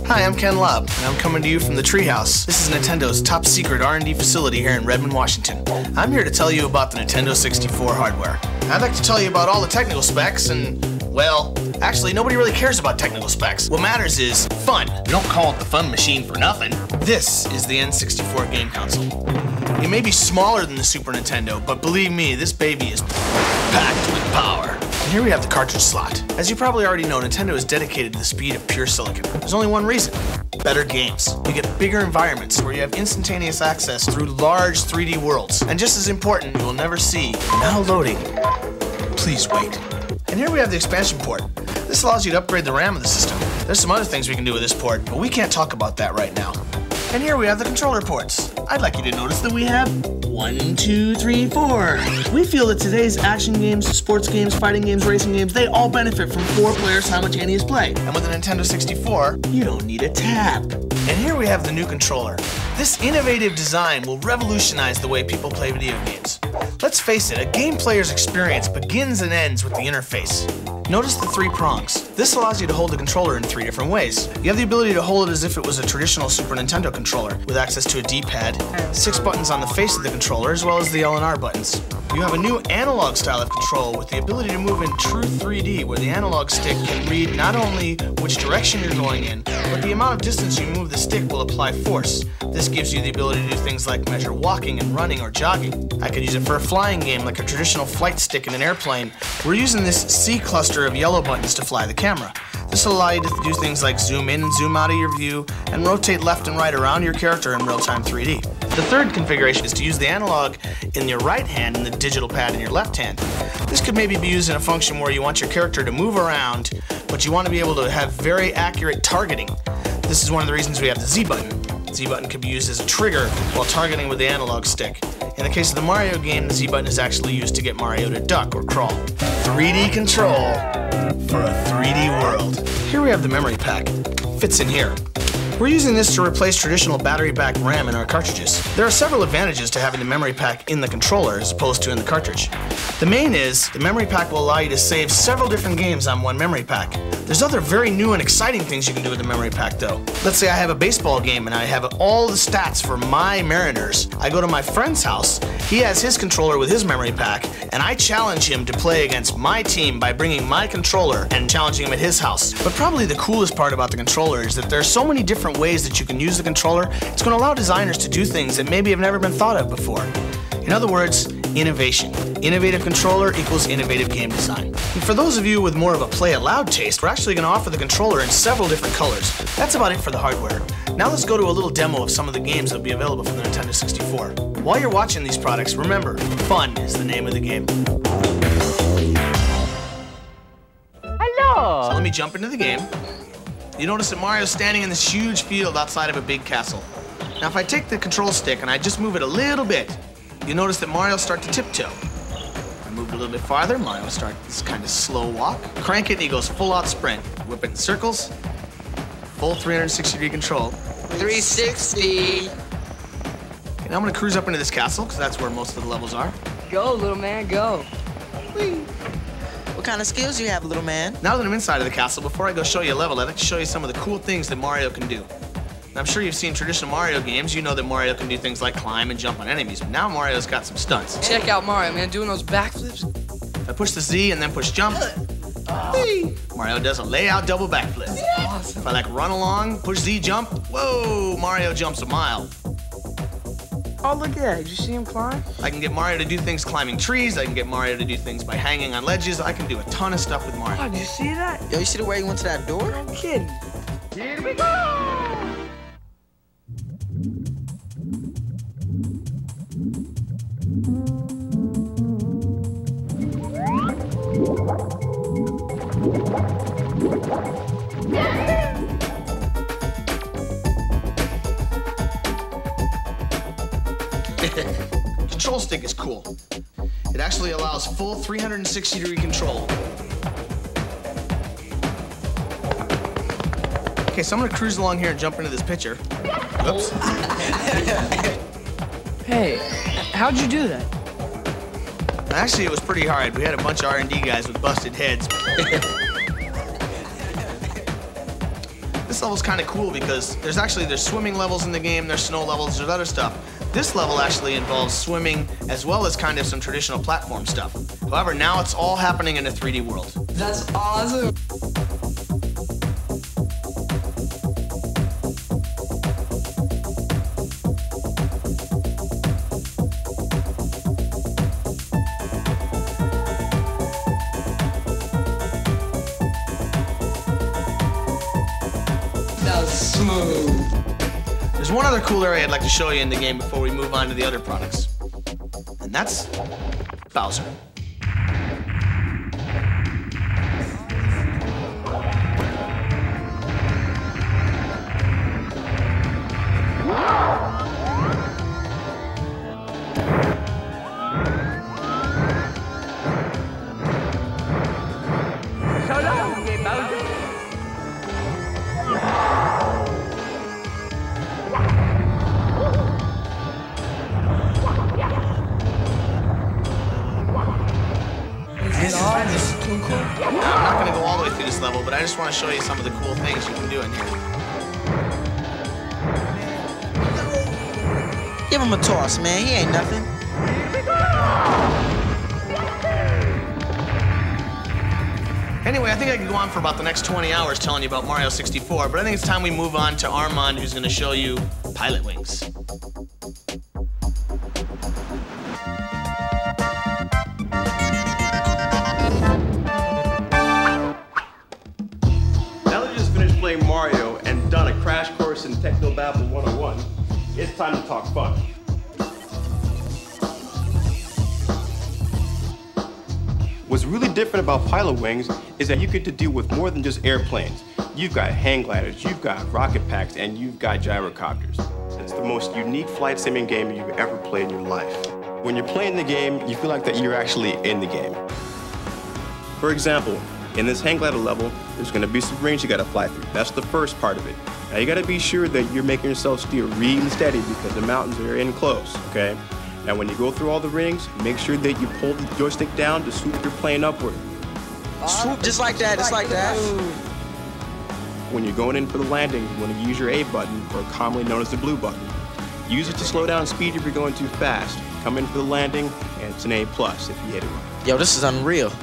Hi, I'm Ken Lobb, and I'm coming to you from the Treehouse. This is Nintendo's top secret R&D facility here in Redmond, Washington. I'm here to tell you about the Nintendo 64 hardware. I'd like to tell you about all the technical specs and, well, actually nobody really cares about technical specs. What matters is fun. We don't call it the fun machine for nothing. This is the N64 game console. It may be smaller than the Super Nintendo, but believe me, this baby is packed with power. And here we have the cartridge slot. As you probably already know, Nintendo is dedicated to the speed of pure silicon. There's only one reason: better games. You get bigger environments where you have instantaneous access through large 3D worlds. And just as important, you will never see, now loading, please wait. And here we have the expansion port. This allows you to upgrade the RAM of the system. There's some other things we can do with this port, but we can't talk about that right now. And here we have the controller ports. I'd like you to notice that we have 1, 2, 3, 4. We feel that today's action games, sports games, fighting games, racing games, they all benefit from 4-player simultaneous play. And with the Nintendo 64, you don't need a tab. And here we have the new controller. This innovative design will revolutionize the way people play video games. Let's face it, a game player's experience begins and ends with the interface. Notice the 3 prongs. This allows you to hold the controller in 3 different ways. You have the ability to hold it as if it was a traditional Super Nintendo controller, with access to a D-pad, 6 buttons on the face of the controller, as well as the L and R buttons. You have a new analog style of control with the ability to move in true 3D, where the analog stick can read not only which direction you're going in, but the amount of distance you move the stick will apply force. This gives you the ability to do things like measure walking and running or jogging. I could use it for a flying game like a traditional flight stick in an airplane. We're using this C cluster of yellow buttons to fly the camera. This will allow you to do things like zoom in and zoom out of your view and rotate left and right around your character in real-time 3D. The third configuration is to use the analog in your right hand and the digital pad in your left hand. This could maybe be used in a function where you want your character to move around, but you want to be able to have very accurate targeting. This is one of the reasons we have the Z button. The Z button could be used as a trigger while targeting with the analog stick. In the case of the Mario game, the Z button is actually used to get Mario to duck or crawl. 3D control for a 3D world. Here we have the memory pack. Fits in here. We're using this to replace traditional battery-backed RAM in our cartridges. There are several advantages to having the memory pack in the controller as opposed to in the cartridge. The main is, the memory pack will allow you to save several different games on one memory pack. There's other very new and exciting things you can do with the memory pack though. Let's say I have a baseball game and I have all the stats for my Mariners. I go to my friend's house, he has his controller with his memory pack, and I challenge him to play against my team by bringing my controller and challenging him at his house. But probably the coolest part about the controller is that there are so many different ways that you can use the controller. It's going to allow designers to do things that maybe have never been thought of before. In other words, innovation. Innovative controller equals innovative game design. And for those of you with more of a play it loud taste, we're actually going to offer the controller in several different colors. That's about it for the hardware. Now let's go to a little demo of some of the games that will be available for the Nintendo 64. While you're watching these products, remember, fun is the name of the game. Hello! So let me jump into the game. You notice that Mario's standing in this huge field outside of a big castle. Now if I take the control stick and I just move it a little bit, you notice that Mario will start to tiptoe. If I move it a little bit farther, Mario will start this kind of slow walk. Crank it and he goes full out sprint. Whip it in circles. Full 360-degree control. 360! Okay, now I'm gonna cruise up into this castle, because that's where most of the levels are. Go, little man, go. Whee! What kind of skills do you have, little man? Now that I'm inside of the castle, before I go show you a level, I'd like to show you some of the cool things that Mario can do. Now, I'm sure you've seen traditional Mario games. You know that Mario can do things like climb and jump on enemies, but now Mario's got some stunts. Check out Mario, man, doing those backflips. If I push the Z and then push jump, Mario does a layout double backflip. Awesome. If I like run along, push Z jump, whoa, Mario jumps a mile. Oh, look at that. Did you see him climb? I can get Mario to do things climbing trees. I can get Mario to do things by hanging on ledges. I can do a ton of stuff with Mario. Oh, did you see that? Yo, you see the way he went to that door? I'm kidding. Here we go! Control stick is cool. It actually allows full 360-degree control. Okay, so I'm gonna cruise along here and jump into this picture. Oops. Hey, how'd you do that? Actually, it was pretty hard. We had a bunch of R&D guys with busted heads. This this level's kind of cool because there's swimming levels in the game, there's snow levels, there's other stuff. This level actually involves swimming as well as kind of some traditional platform stuff. However, now it's all happening in a 3D world. That's awesome. Smooth. There's one other cool area I'd like to show you in the game before we move on to the other products. And that's Bowser. I'm not going to go all the way through this level, but I just want to show you some of the cool things you can do in here. Give him a toss, man. He ain't nothing. Anyway, I think I could go on for about the next 20 hours telling you about Mario 64, but I think it's time we move on to Armand, who's going to show you Pilot Wings. Playing Mario and done a crash course in Techno Babble 101, it's time to talk fun. What's really different about Pilot Wings is that you get to deal with more than just airplanes. You've got hang gliders, you've got rocket packs, and you've got gyrocopters. It's the most unique flight simming game you've ever played in your life. When you're playing the game, you feel like that you're actually in the game. For example, in this hang glider level, there's going to be some rings you got to fly through. That's the first part of it. Now you got to be sure that you're making yourself steer really steady because the mountains are in close, okay? Now when you go through all the rings, make sure that you pull the joystick down to swoop your plane upward. Swoop just like that, just like that. When you're going in for the landing, you want to use your A button, or commonly known as the blue button. Use it to slow down speed if you're going too fast. Come in for the landing, and it's an A+ if you hit it right. Yo, this is unreal.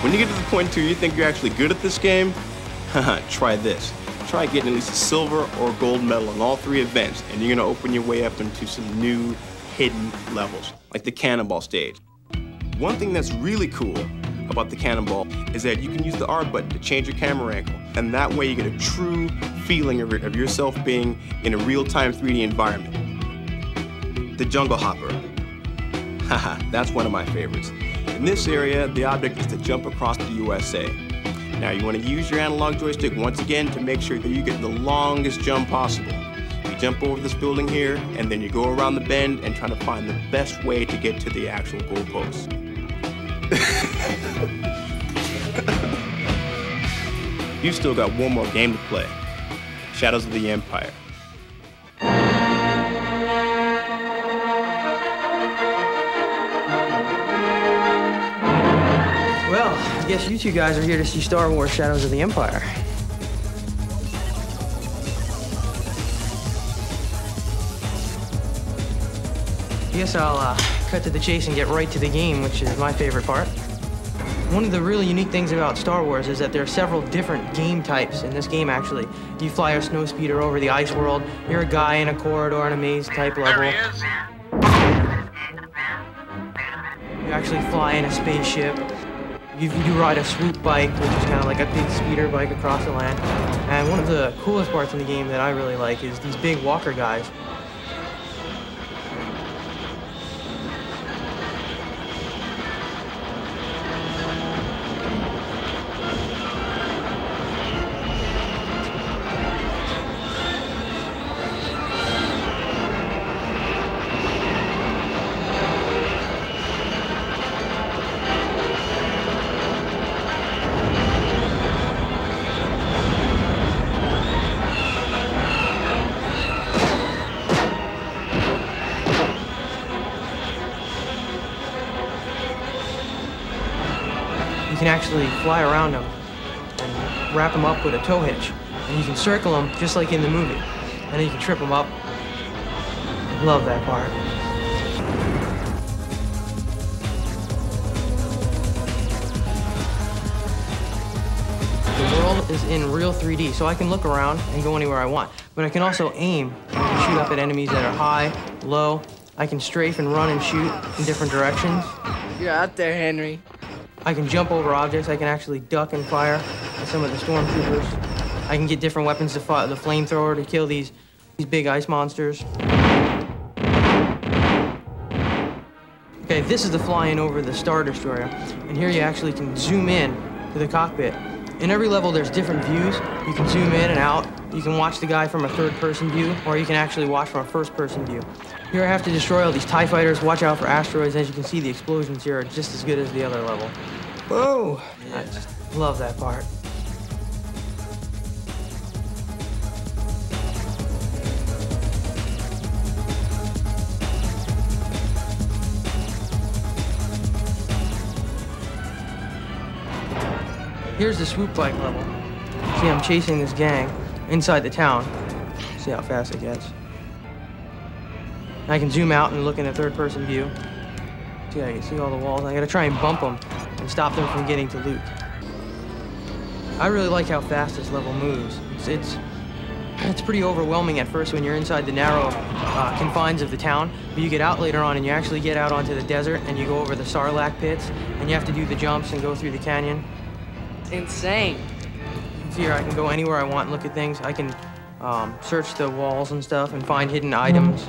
When you get to the point where you think you're actually good at this game, try this. Try getting at least a silver or gold medal in all 3 events, and you're gonna open your way up into some new hidden levels, like the cannonball stage. One thing that's really cool about the cannonball is that you can use the R button to change your camera angle, and that way you get a true feeling of yourself being in a real-time 3D environment. The jungle hopper. Haha, that's one of my favorites. In this area, the object is to jump across the USA. Now you want to use your analog joystick once again to make sure that you get the longest jump possible. You jump over this building here, and then you go around the bend and try to find the best way to get to the actual goalpost. You've still got one more game to play. Shadows of the Empire. Well, I guess you 2 guys are here to see Star Wars Shadows of the Empire. I guess I'll cut to the chase and get right to the game, which is my favorite part. One of the really unique things about Star Wars is that there are several different game types in this game, actually. You fly a snowspeeder over the ice world, you're a guy in a corridor in a maze type level. There he is. You actually fly in a spaceship. You do ride a swoop bike, which is kind of like a big speeder bike across the land. And one of the coolest parts in the game that I really like is these big walker guys. actually fly around them and wrap them up with a tow hitch. And you can circle them just like in the movie. And then you can trip them up. Love that part. The world is in real 3D, so I can look around and go anywhere I want. But I can also aim and shoot up at enemies that are high, low. I can strafe and run and shoot in different directions. You're out there, Henry. I can jump over objects. I can actually duck and fire at some of the stormtroopers. I can get different weapons to fire, the flamethrower to kill these big ice monsters. Okay, this is the flying over the Star Destroyer. And here you actually can zoom in to the cockpit. In every level, there's different views. You can zoom in and out. You can watch the guy from a third-person view, or you can actually watch from a first-person view. Here I have to destroy all these TIE fighters, watch out for asteroids. As you can see, the explosions here are just as good as the other level. Whoa! Yeah. I just love that part. Here's the swoop bike level. See, I'm chasing this gang inside the town. See how fast it gets. I can zoom out and look in a third-person view. See, I can see all the walls. I gotta try and bump them and stop them from getting to loot. I really like how fast this level moves. It's pretty overwhelming at first when you're inside the narrow confines of the town, but you get out later on and you actually get out onto the desert and you go over the Sarlacc pits and you have to do the jumps and go through the canyon. Insane. Here I can go anywhere I want and look at things. I can search the walls and stuff and find hidden items.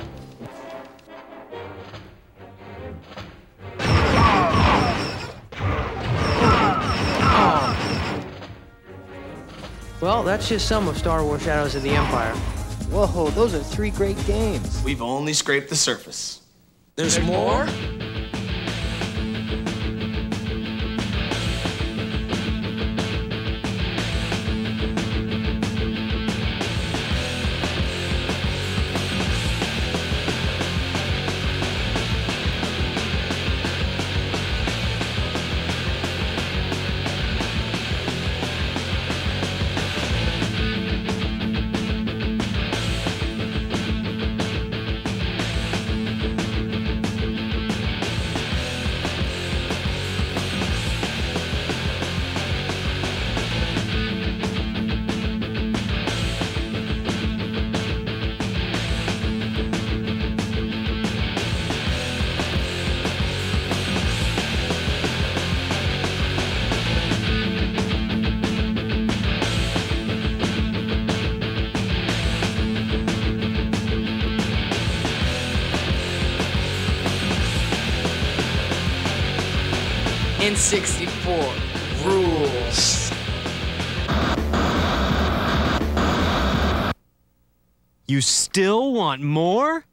Well, that's just some of Star Wars Shadows of the Empire. Whoa, those are 3 great games. We've only scraped the surface. There's more? N64 rules. You still want more?